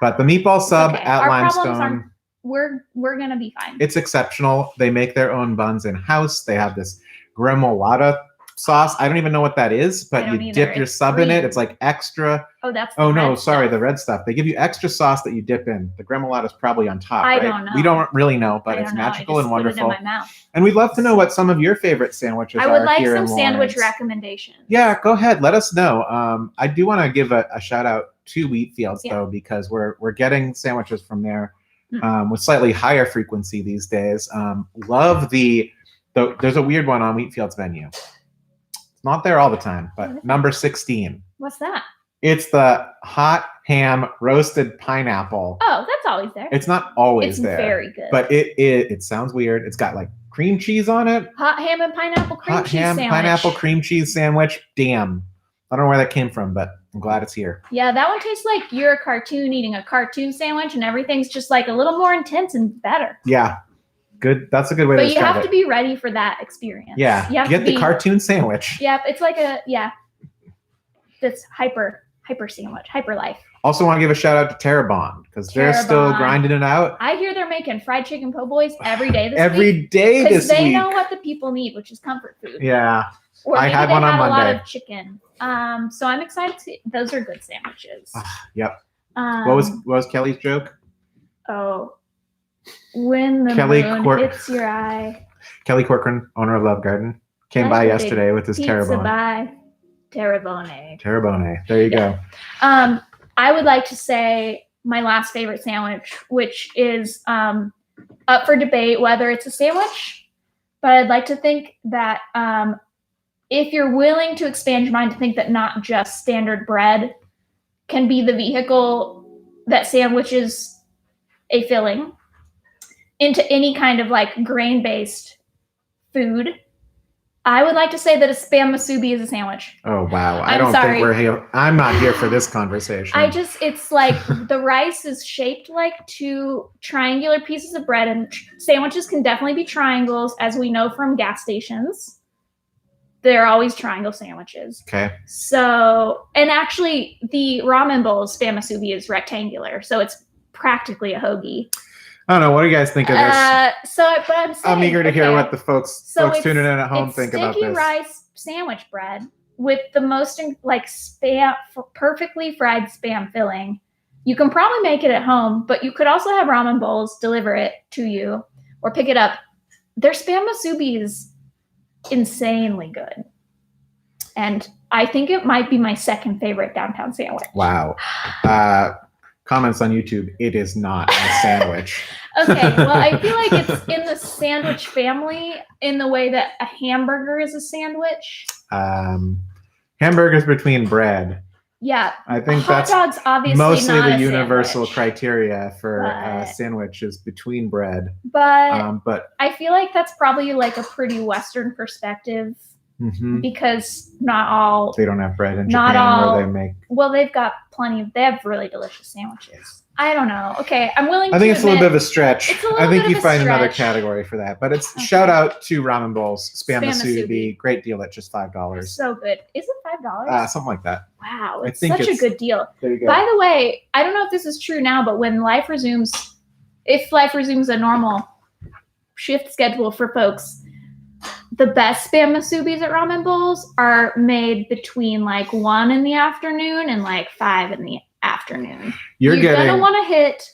A: But the meatball sub at
B: our
A: Limestone,
B: we're gonna be fine.
A: it's exceptional. They make their own buns in house. They have this gremolata sauce. I don't even know what that is, but you dip your sub in it. It's like extra.
B: Oh, that's
A: the red stuff. They give you extra sauce that you dip in. The gremolata is probably on top.
B: I
A: right?
B: don't know.
A: We don't really know, but it's magical and wonderful.
B: Put it in my mouth.
A: And we'd love to know what some of your favorite sandwiches are.
B: I would like
A: here
B: some
A: in
B: sandwich
A: Lawrence.
B: recommendations.
A: Yeah, go ahead. Let us know. I do want to give a shout out to Wheatfields though, because we're getting sandwiches from there with slightly higher frequency these days. Love there's a weird one on Wheatfield's menu. It's not there all the time, but number 16.
B: What's that?
A: It's the hot ham roasted pineapple.
B: Oh, that's always there.
A: It's not always there.
B: It's very good.
A: But it sounds weird. It's got like cream cheese on it.
B: Hot ham and pineapple cream cheese sandwich.
A: Pineapple cream cheese sandwich. Damn. I don't know where that came from, but I'm glad it's here.
B: Yeah, that one tastes like you're a cartoon eating a cartoon sandwich, and everything's just like a little more intense and better.
A: Yeah. Good. That's a good way to describe it.
B: But you have to be ready for that experience.
A: Yeah. You get the cartoon sandwich.
B: Yep. It's like this hyper sandwich, hyper life.
A: Also want to give a shout out to Terrebonne because they're still grinding it out.
B: I hear they're making fried chicken po' boys every day this week.
A: Every day this week.
B: Because they know what the people need, which is comfort food.
A: Yeah.
B: Or
A: I had one on Monday.
B: A lot of chicken. So I'm excited to. Those are good sandwiches.
A: Yep. What was Kelly's joke?
B: Oh, when the moon hits your eye.
A: Kelly Corcoran, owner of Love Garden, came by yesterday with his Terrebonne.
B: By Terrebonne.
A: Terrebonne. There you go.
B: I would like to say my last favorite sandwich, which is up for debate whether it's a sandwich, but I'd like to think that if you're willing to expand your mind to think that not just standard bread can be the vehicle that sandwiches a filling into any kind of like grain-based food, I would like to say that a Spam musubi is a sandwich.
A: Oh, wow. I don't think we're here. I'm not here for this conversation.
B: It's like the rice is shaped like two triangular pieces of bread, and sandwiches can definitely be triangles, as we know from gas stations. They're always triangle sandwiches.
A: Okay.
B: So, and actually the ramen bowl Spam musubi is rectangular. So it's practically a hoagie.
A: I don't know. What do you guys think of this?
B: But I'm saying,
A: I'm eager to hear what the folks tuning in at home think about this.
B: Sticky rice sandwich bread with the most perfectly fried Spam filling. You can probably make it at home, but you could also have ramen bowls deliver it to you or pick it up. Their Spam musubi is insanely good. And I think it might be my second favorite downtown sandwich.
A: Wow. Comments on YouTube, it is not a sandwich.
B: Okay, well, I feel like it's in the sandwich family in the way that a hamburger is a sandwich.
A: Hamburgers between bread.
B: Yeah,
A: I think
B: hot dogs obviously
A: mostly
B: not
A: the
B: a
A: universal
B: sandwich,
A: criteria for sandwiches between bread.
B: But I feel like that's probably like a pretty Western perspective because not all
A: they don't have bread in Japan where they make.
B: Well, they've got they have really delicious sandwiches. I don't know. Okay, I'm willing to
A: I think it's a little bit of a stretch.
B: I
A: think you find another category for that. But it's shout out to ramen bowls, Spam musubi. Great deal at just $5.
B: So good. Is it $5?
A: Something like that.
B: Wow, it's such a good deal.
A: There you go.
B: By the way, I don't know if this is true now, but when life resumes, if life resumes a normal shift schedule for folks, the best Spam musubis at ramen bowls are made between like 1 in the afternoon and like 5 in the afternoon. You're gonna want to hit.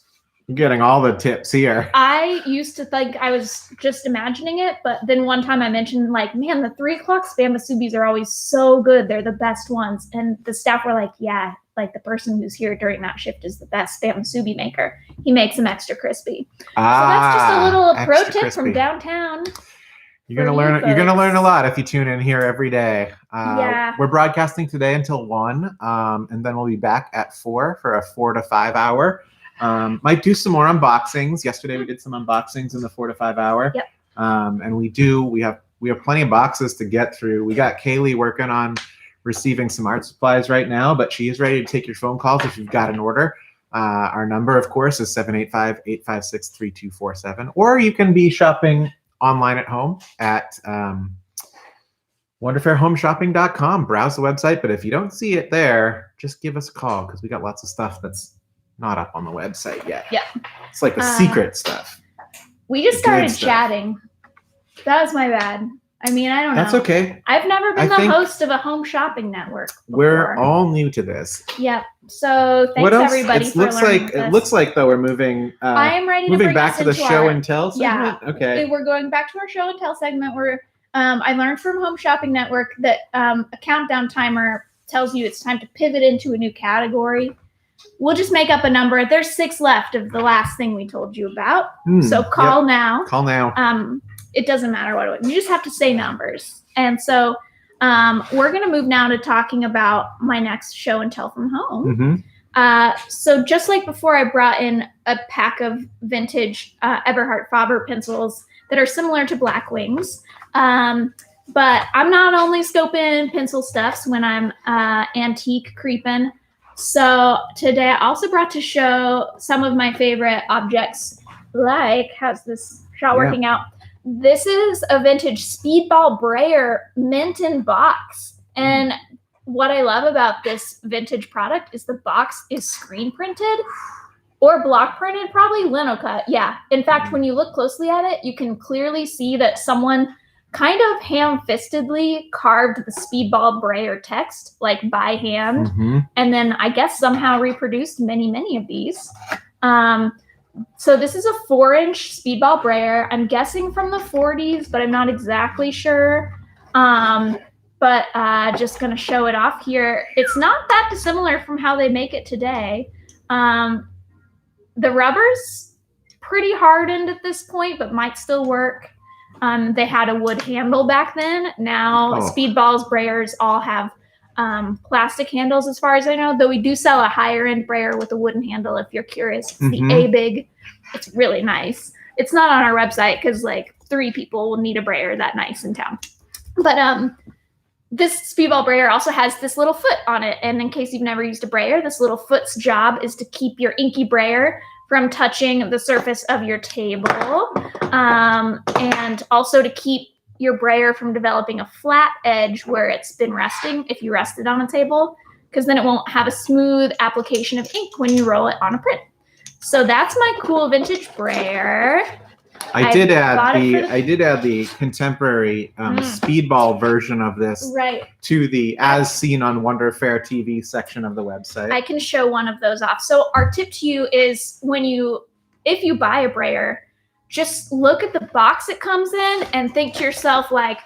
A: You're getting all the tips here.
B: I used to think I was just imagining it, but then one time I mentioned like, man, the 3 o'clock Spam musubis are always so good. They're the best ones. And the staff were like, yeah, like the person who's here during that shift is the best Spam musubi maker. He makes them extra crispy. So that's just a little pro tip from downtown.
A: You're gonna learn. You're gonna learn a lot if you tune in here every day. We're broadcasting today until 1, and then we'll be back at 4 for a 4 to 5 hour. Might do some more unboxings. Yesterday we did some unboxings in the 4 to 5 hour.
B: Yep.
A: And we have plenty of boxes to get through. We got Kaylee working on receiving some art supplies right now, but she is ready to take your phone calls if you've got an order. Our number, of course, is 785-856-3247, or you can be shopping online at home at wonderfairhomeshopping.com. Browse the website, but if you don't see it there, just give us a call because we got lots of stuff that's not up on the website yet.
B: Yeah.
A: It's like the secret stuff.
B: We just started chatting. That was my bad. I mean, I don't know.
A: That's okay.
B: I've never been the host of a home shopping network before.
A: We're all new to this.
B: Yep. So thanks everybody for learning this.
A: It looks like though we're moving.
B: I am ready to
A: moving back to the show and tell segment.
B: Yeah.
A: Okay.
B: We're going back to our show and tell segment where I learned from Home Shopping Network that a countdown timer tells you it's time to pivot into a new category. We'll just make up a number. There's 6 left of the last thing we told you about. So call now.
A: Call now.
B: It doesn't matter what it was. You just have to say numbers. And so we're going to move now to talking about my next show and tell from home. So just like before, I brought in a pack of vintage Eberhard Faber pencils that are similar to Black Wings. But I'm not only scoping pencil stuffs when I'm antique creeping. So today I also brought to show some of my favorite objects, like, how's this shot working out? This is a vintage Speedball Brayer mint in box. And what I love about this vintage product is the box is screen printed or block printed, probably linocut. Yeah. In fact, when you look closely at it, you can clearly see that someone kind of ham-fistedly carved the Speedball Brayer text, like by hand, and then I guess somehow reproduced many of these. So this is a 4-inch Speedball Brayer. I'm guessing from the 40s, but I'm not exactly sure. But just going to show it off here. It's not that dissimilar from how they make it today. The rubber's pretty hardened at this point, but might still work. They had a wood handle back then. Now Speedballs Brayers all have plastic handles as far as I know, though we do sell a higher end brayer with a wooden handle if you're curious. It's the A-Big. It's really nice. It's not on our website because like 3 people will need a brayer that nice in town. But this Speedball Brayer also has this little foot on it. And in case you've never used a brayer, this little foot's job is to keep your inky brayer from touching the surface of your table, and also to keep your brayer from developing a flat edge where it's been resting if you rest it on a table, because then it won't have a smooth application of ink when you roll it on a print. So that's my cool vintage brayer.
A: I did add the contemporary speedball version of this to the as seen on Wonder Fair TV section of the website.
B: I can show one of those off. So our tip to you is if you buy a brayer, just look at the box it comes in and think to yourself, like,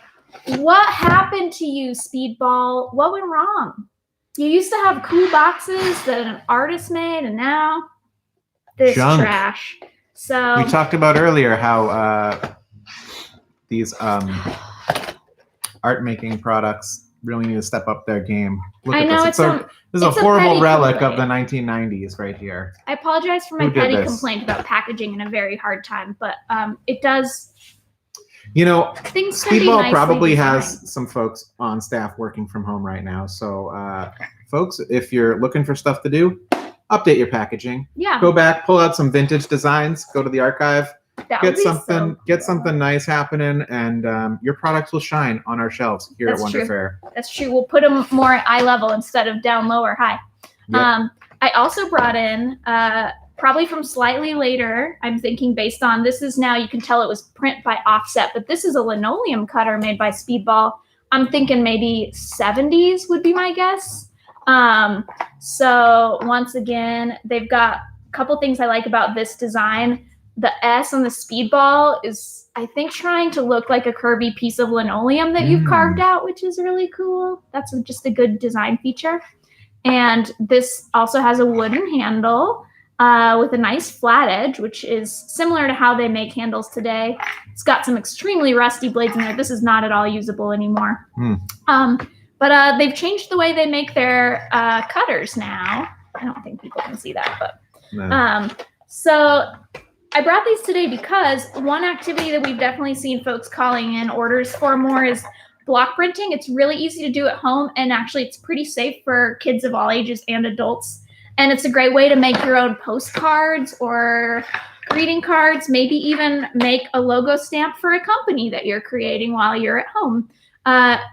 B: what happened to you, Speedball? What went wrong? You used to have cool boxes that an artist made, and now this trash. So
A: we talked about earlier how these art making products really need to step up their game. Look at this. This is a horrible relic of the 1990s right here.
B: I apologize for my petty complaint about packaging in a very hard time, but it does.
A: You know, Speedball probably has some folks on staff working from home right now. So, folks, if you're looking for stuff to do, update your packaging.
B: Yeah.
A: Go back, pull out some vintage designs, go to the archive, get something nice happening, and your products will shine on our shelves here at Wonder Fair.
B: That's true. We'll put them more at eye level instead of down low or high. Yep. I also brought in, probably from slightly later, I'm thinking based on, this is now, you can tell it was print by offset, but this is a linoleum cutter made by Speedball. I'm thinking maybe 70s would be my guess. So once again, they've got a couple things I like about this design. The S on the Speedball is, I think, trying to look like a curvy piece of linoleum that you've carved out, which is really cool. That's just a good design feature. And this also has a wooden handle with a nice flat edge, which is similar to how they make handles today. It's got some extremely rusty blades in there. This is not at all usable anymore. But they've changed the way they make their cutters now. I don't think people can see that, but no. So I brought these today because one activity that we've definitely seen folks calling in orders for more is block printing. It's really easy to do at home, and actually it's pretty safe for kids of all ages and adults. And it's a great way to make your own postcards or greeting cards, maybe even make a logo stamp for a company that you're creating while you're at home.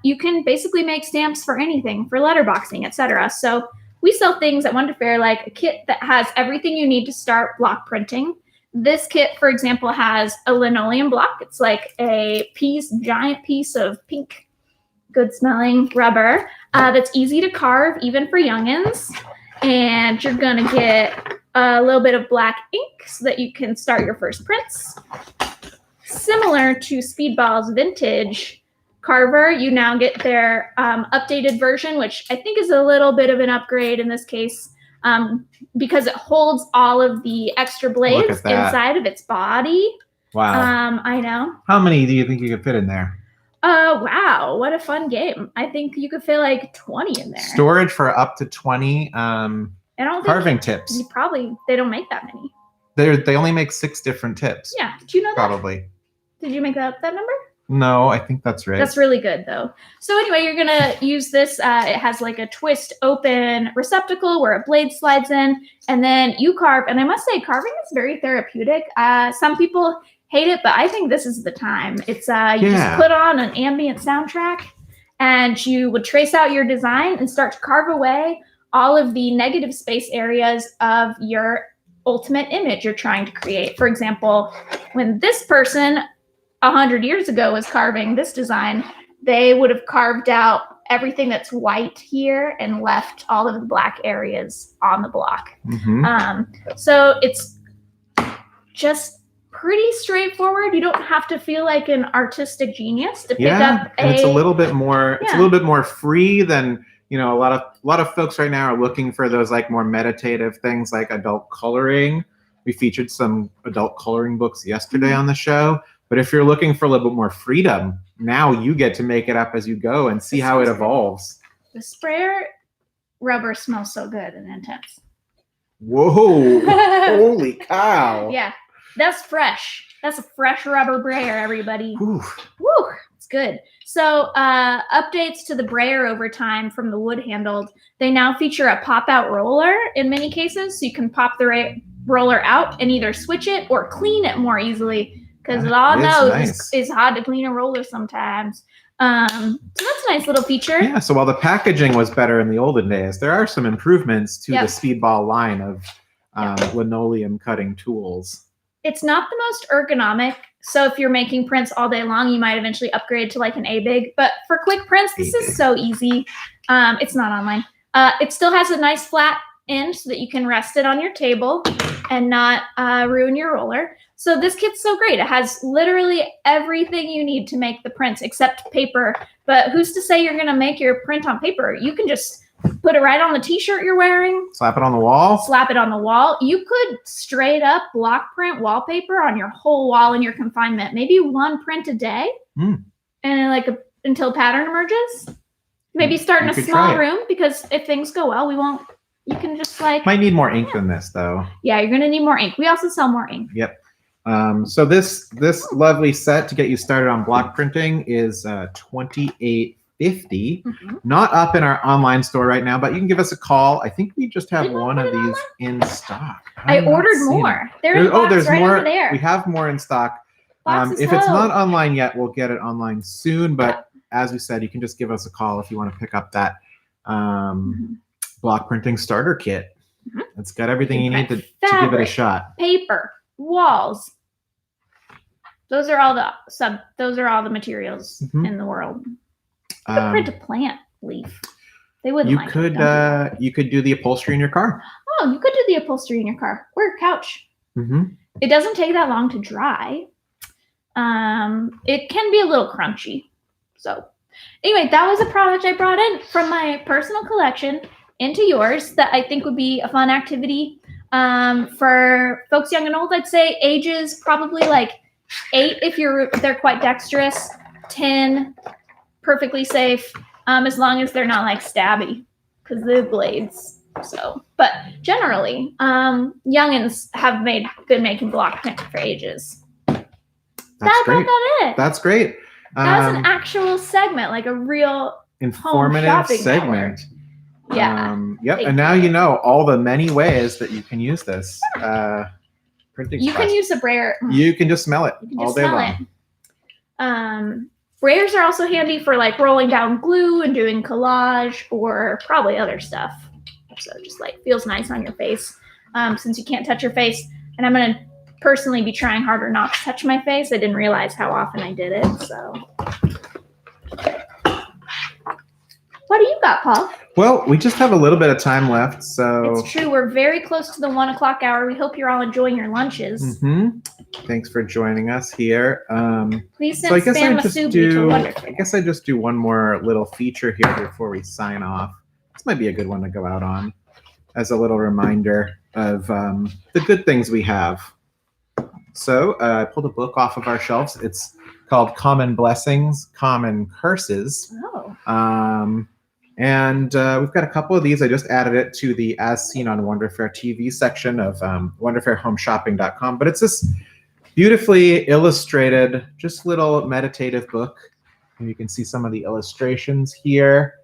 B: You can basically make stamps for anything, for letterboxing, etc. So we sell things at Wonder Fair, like a kit that has everything you need to start block printing. This kit, for example, has a linoleum block. It's like a giant piece of pink, good-smelling rubber that's easy to carve, even for youngins. And you're going to get a little bit of black ink so that you can start your first prints. Similar to Speedball's vintage carver, you now get their updated version, which I think is a little bit of an upgrade in this case, because it holds all of the extra blades inside of its body.
A: Wow.
B: I know.
A: How many do you think you could fit in there?
B: Wow, what a fun game. I think you could fit like 20 in there.
A: Storage for up to 20 carving tips.
B: They don't make that many.
A: They only make 6 different tips.
B: Yeah, did you know that?
A: Probably.
B: Did you make that number?
A: No, I think that's right.
B: That's really good, though. So anyway, you're going to use this. It has like a twist open receptacle where a blade slides in, and then you carve. And I must say, carving is very therapeutic. Some people hate it, but I think this is the time. It's you just put on an ambient soundtrack, and you would trace out your design and start to carve away all of the negative space areas of your ultimate image you're trying to create. For example, when this person 100 years ago was carving this design, they would have carved out everything that's white here and left all of the black areas on the block. So it's just pretty straightforward. You don't have to feel like an artistic genius to pick up
A: and it's a little bit more it's a little bit more free than, you know, a lot of folks right now are looking for those like more meditative things like adult coloring. We featured some adult coloring books yesterday on the show. But if you're looking for a little bit more freedom, now you get to make it up as you go and see how it evolves.
B: The sprayer rubber smells so good and intense.
A: Whoa. Holy cow.
B: Yeah, that's fresh. That's a fresh rubber brayer, everybody.
A: Oof.
B: Woo, it's good. So updates to the brayer over time from the wood handled. They now feature a pop-out roller in many cases. So you can pop the roller out and either switch it or clean it more easily. Because it all knows it's hard to clean a roller sometimes. So that's a nice little feature.
A: Yeah, so while the packaging was better in the olden days, there are some improvements to the Speedball line linoleum cutting tools.
B: It's not the most ergonomic. So if you're making prints all day long, you might eventually upgrade to like an A-Big. But for quick prints, this is so easy. It's not online. It still has a nice flat end so that you can rest it on your table and not ruin your roller. So this kit's so great. It has literally everything you need to make the prints except paper. But who's to say you're going to make your print on paper? You can just put it right on the t-shirt you're wearing.
A: Slap it on the wall.
B: Slap it on the wall. You could straight up block print wallpaper on your whole wall in your confinement. Maybe one print a day. And until pattern emerges. Maybe start in a small room, because if things go well, you can just
A: Might need more ink than this though.
B: Yeah, you're going to need more ink. We also sell more ink.
A: Yep. So this lovely set to get you started on block printing is $28.50. Not up in our online store right now, but you can give us a call. I think we just have one of these in stock.
B: I ordered more. There's more over there.
A: We have more in stock. If it's not online yet, we'll get it online soon. But as we said, you can just give us a call if you want to pick up that block printing starter kit. It's got everything you need to give it a shot.
B: Paper, walls. Those are all the materials in the world. You could print a plant leaf. They wouldn't like it.
A: You could do the upholstery in your car.
B: Oh, you could do the upholstery in your car or a couch. It doesn't take that long to dry. It can be a little crunchy. So anyway, that was a product I brought in from my personal collection into yours that I think would be a fun activity for folks young and old. I'd say ages probably like 8 if they're quite dexterous, 10 perfectly safe, as long as they're not like stabby, because the blades. So, but generally, youngins have made good making block print for ages.
A: That's great. That's great.
B: That was an actual segment, like a real
A: informative segment.
B: Hour. Yeah.
A: Yep. And now you know all the many ways that you can use this printing.
B: You can use a brayer.
A: You can just smell it all day long.
B: Brayers are also handy for like rolling down glue and doing collage or probably other stuff. So just like feels nice on your face since you can't touch your face. And I'm going to personally be trying harder not to touch my face. I didn't realize how often I did it. So what do you got, Paul?
A: Well, we just have a little bit of time left. So
B: it's true. We're very close to the 1 o'clock hour. We hope you're all enjoying your lunches.
A: Thanks for joining us here.
B: Please send spam masubi to Wonderfair.
A: I guess I just do one more little feature here before we sign off. This might be a good one to go out on as a little reminder of the good things we have. So I pulled a book off of our shelves. It's called Common Blessings, Common Curses. And we've got a couple of these. I just added it to the As Seen on Wonderfair TV section of wonderfairhomeshopping.com. But it's this beautifully illustrated, just little meditative book. And you can see some of the illustrations here.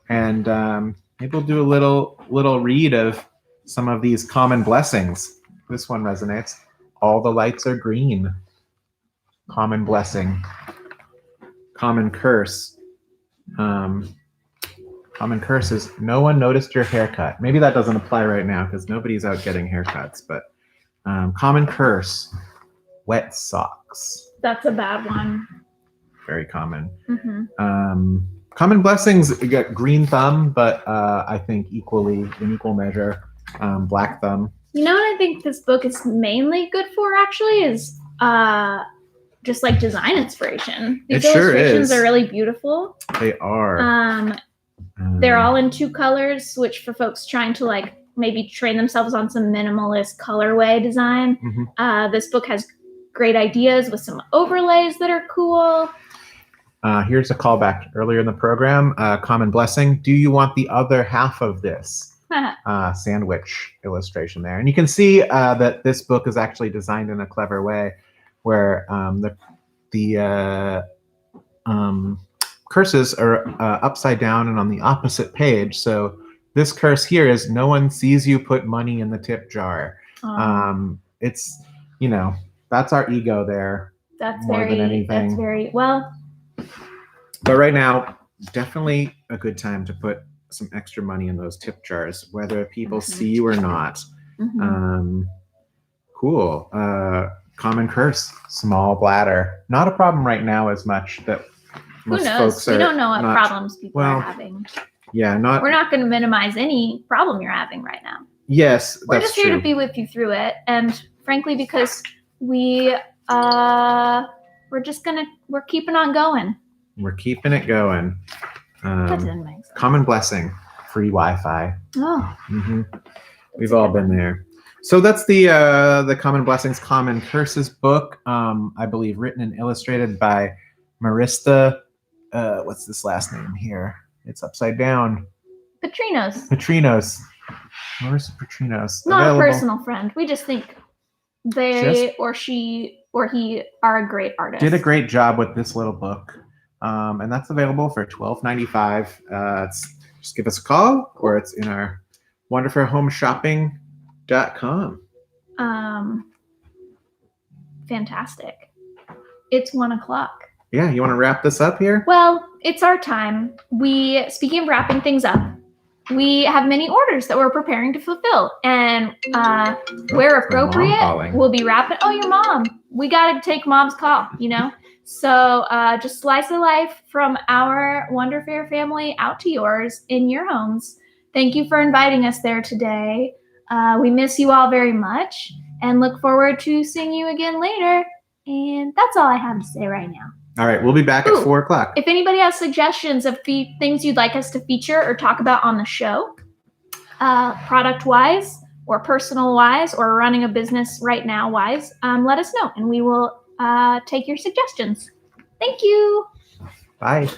A: And maybe we'll do a little read of some of these common blessings. This one resonates. All the lights are green. Common blessing. Common curse. Common curse is no one noticed your haircut. Maybe that doesn't apply right now because nobody's out getting haircuts. But common curse, wet socks.
B: That's a bad one.
A: Very common. Common blessings, you got green thumb, but I think in equal measure, black thumb.
B: You know what I think this book is mainly good for, actually, is just like design inspiration. These illustrations are really beautiful.
A: They are.
B: They're all in 2 colors, which for folks trying to like maybe train themselves on some minimalist colorway design, this book has great ideas with some overlays that are cool.
A: Here's a callback earlier in the program. Common blessing. Do you want the other half of this? Sandwich illustration there. And you can see that this book is actually designed in a clever way where the curses are upside down and on the opposite page. So this curse here is no one sees you put money in the tip jar. It's, that's our ego there.
B: That's
A: more than anything.
B: That's very well.
A: But right now, definitely a good time to put some extra money in those tip jars, whether people see you or not. Cool. Common curse, small bladder. Not a problem right now as much that most
B: Who knows?
A: folks
B: We don't know what problems people are having.
A: Yeah,
B: We're not going to minimize any problem you're having right now.
A: Yes,
B: we're just here to be with you through it, and frankly, because we're keeping on going. We're keeping it going. That didn't make sense.
A: Common blessing, free Wi-Fi.
B: Oh,
A: we've all been there. So that's the Common Blessings, Common Curses book. I believe written and illustrated by Marista. What's this last name here? It's upside down.
B: Petrinos.
A: Marissa Petrinos.
B: Not available. A personal friend. We just think they or she or he are a great artist.
A: Did a great job with this little book. And that's available for $12.95. Just give us a call, or it's in our wonderfulhomeshopping.com.
B: Fantastic. It's 1:00.
A: Yeah, you want to wrap this up here?
B: Well, it's our time. Speaking of wrapping things up, we have many orders that we're preparing to fulfill, and where appropriate, we'll be wrapping. Oh, your mom. We got to take mom's call, So just slice of life from our Wonder Fair family out to yours in your homes. Thank you for inviting us there today. We miss you all very much and look forward to seeing you again later. And that's all I have to say right now.
A: All right, we'll be back at 4:00.
B: If anybody has suggestions of things you'd like us to feature or talk about on the show, product-wise or personal-wise or running a business right now-wise, let us know, and we will take your suggestions. Thank you.
A: Bye.